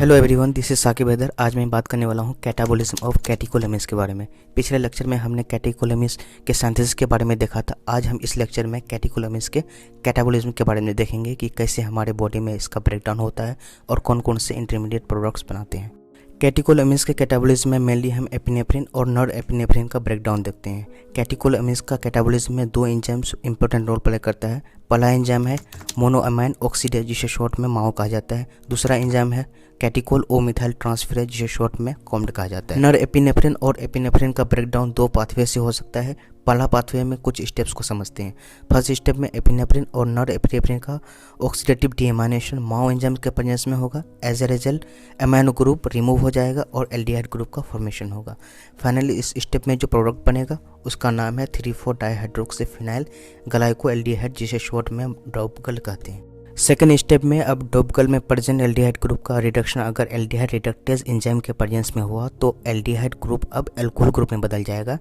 Hello everyone, this is Saqib Haider. आज मैं बात करने वाला हूँ कैटाबॉलिज्म ऑफ कैटेकोलेमिन्स के बारे में। पिछले लेक्चर में हमने कैटेकोलेमिन्स के सिंथेसिस के बारे में देखा था। आज हम इस लेक्चर में कैटेकोलेमिन्स के कैटाबॉलिज्म के बारे में देखेंगे कि कैसे हमारे बॉडी में इसका ब्रेकडाउन होता है और कौन कौन से इंटरमीडिएट प्रोडक्ट्स बनाते हैं। कैटेकोलेमिन्स के कैटाबॉलिज्म में मेनली हम एपिनेफ्रिन और नॉर एपिनेफ्रिन का ब्रेकडाउन देखते हैं। कैटेकोलेमिन्स का कैटाबॉलिज्म में दो एंजाइम्स इंपॉर्टेंट रोल प्ले करता है। पहला एंजाइम है मोनोअमाइन ऑक्सीडेज, जिसे शॉर्ट में माओ कहा जाता है। दूसरा एंजाइम है कैटिकोल ओ मिथाइल ट्रांसफेरेज, जिसे शॉर्ट में कॉम्ड कहा जाता है। नॉर एपिनेफ्रिन और एपिनेफ्रिन का ब्रेकडाउन दो पाथवे से हो सकता है। पहला पाथवे में कुछ स्टेप्स को समझते हैं। फर्स्ट स्टेप में एपिनेफ्रिन और नॉर एपिनेफ्रिन का ऑक्सीडेटिव डीएमाइनेशन माओ एंजाइम के प्रेजेंस में होगा। As a result amino group remove हो जाएगा और एल्डिहाइड ग्रुप का फॉर्मेशन होगा। फाइनली इस स्टेप में जो प्रोडक्ट बनेगा उसका नाम है 3,4 डाइहाइड्रोक्सीफिनाइल ग्लाइकोएल्डिहाइड, जिसे शॉर्ट में डोपगल कहते हैं। सेकेंड स्टेप में अब डोपगल में प्रेजेंट एल्डिहाइड ग्रुप का रिडक्शन अगर एल्डिहाइड रिडक्टेज एंजाइम के प्रेजेंस में हुआ तो एल्डिहाइड ग्रुप अब एल्कोहल ग्रुप में बदल जाएगा।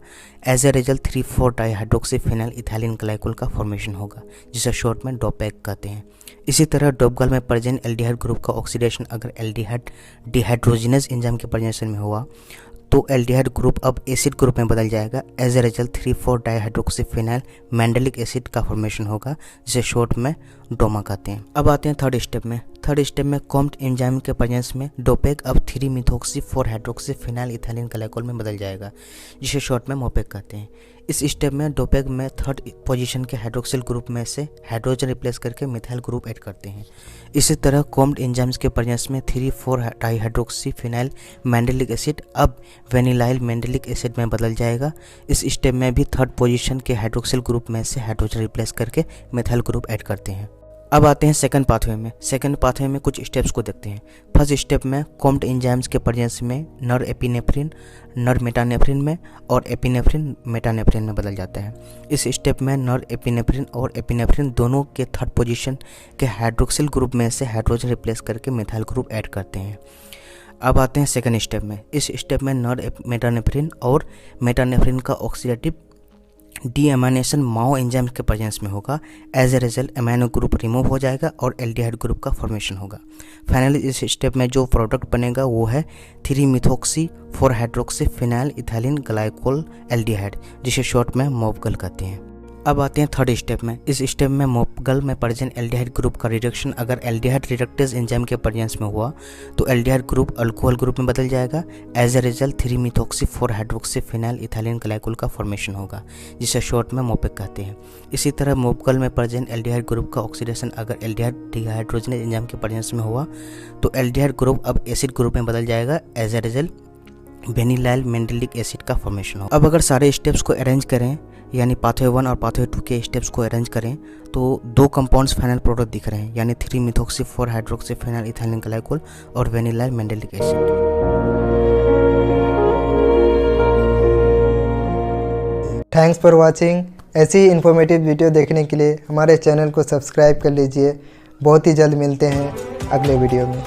As a result 3,4 dihydroxyphenyl ethylene glycol का फॉर्मेशन होगा, जिसे शॉर्ट में डोपैक कहते हैं। इसी तरह डोपगल में प्रेजेंट एल्डिहाइड ग्रुप का ऑक्सीडेशन अगर एल्डिहाइड डिहाइड्रोजिनेज एंजाइम के प्रेजेंस में हुआ तो एल्डिहाइड ग्रुप अब एसिड ग्रुप में बदल जाएगा। As a result 3,4 dihydroxyphenyl mandelic acid का फॉर्मेशन होगा, जिसे शॉर्ट में डोमा कहते हैं। अब आते हैं थर्ड स्टेप में। थर्ड स्टेप में कॉम्ड एंजाइम के प्रेजेंस में डोपेक अब 3-मिथोक्सी-4 हाइड्रोक्सीफिनाइल इथाइलिन ग्लाइकोल में बदल जाएगा, जिसे शॉर्ट में मोपेक कहते हैं। इस स्टेप में डोपेक में थर्ड पोजीशन के हाइड्रोक्सिल ग्रुप में से हाइड्रोजन रिप्लेस करके मिथाइल ग्रुप ऐड करते हैं। इसी तरह कॉम्ड एंजाइम्स के प्रेजेंस में 3,4 डाइहाइड्रोक्सीफिनाइल मैंडेलिक एसिड अब वेनिलाइल मैंडेलिक एसिड में बदल जाएगा। इस स्टेप में भी थर्ड पोजीशन के हाइड्रोक्सिल ग्रुप में से हाइड्रोजन रिप्लेस करके मिथाइल ग्रुप ऐड करते हैं। अब आते हैं सेकंड पाथवे में। सेकंड पाथवे में कुछ स्टेप्स को देखते हैं। फर्स्ट स्टेप में कॉम्ड एंजाइम्स के प्रेजेंस में नॉर एपिनेफ्रिन नॉर मेटानेफ्रिन में और एपिनेफ्रिन मेटानेफ्रिन में बदल जाता है। इस स्टेप में नॉर एपिनेफ्रिन और एपिनेफ्रिन दोनों के थर्ड पोजीशन के हाइड्रोक्सिल ग्रुप में से हाइड्रोजन रिप्लेस करके मिथाइल ग्रुप ऐड करते हैं। अब आते हैं सेकंड स्टेप में। इस स्टेप में नॉर मेटानेफ्रिन और मेटानेफ्रिन का ऑक्सीडेटिव डीएमाइनेशन माओ एंजाइम के प्रेजेंस में होगा। As a result amino group remove हो जाएगा और एल्डिहाइड ग्रुप का फॉर्मेशन होगा। फाइनली इस स्टेप में जो प्रोडक्ट बनेगा वो है 3-मिथोक्सी-4 हाइड्रोक्सीफिनाइल इथाइलिन ग्लाइकोल एल्डिहाइड, जिसे शॉर्ट में मोपगल कहते हैं। अब आते हैं थर्ड स्टेप में। इस स्टेप में मोपगल में प्रेजेंट एल्डिहाइड ग्रुप का रिडक्शन अगर एल्डिहाइड रिडक्टेज एंजाइम के प्रेजेंस में हुआ तो एल्डिहाइड ग्रुप अल्कोहल ग्रुप में बदल जाएगा। एज ए रिजल्ट 3-मिथोक्सी-4 हाइड्रोक्सीफिनाइल इथाइलिन ग्लाइकोल का फॉर्मेशन होगा, जिसे शॉर्ट में मोपेक कहते हैं। इसी तरह मोपगल में प्रेजेंट एल्डिहाइड ग्रुप का ऑक्सीडेशन अगर एल्डिहाइड डिहाइड्रोजनेज एंजाइम के प्रेजेंस में हुआ तो एल्डिहाइड ग्रुप अब एसिड ग्रुप में बदल जाएगा। As a result vanillyl mandelic acid का फॉर्मेशन होगा। अब अगर सारे स्टेप्स को अरेंज करें, यानी पाथवे 1 और पाथवे 2 के स्टेप्स को अरेंज करें तो दो कंपाउंड्स फाइनल प्रोडक्ट दिख रहे हैं, यानी 3-मिथोक्सी-4 हाइड्रोक्सीफिनाइल इथाइलिन ग्लाइकोल और vanillyl mandelic acid. Thanks for watching. ऐसी ही इन्फॉर्मेटिव वीडियो देखने के लिए हमारे चैनल को सब्सक्राइब कर लीजिए। बहुत ही जल्द मिलते हैं अगले वीडियो में।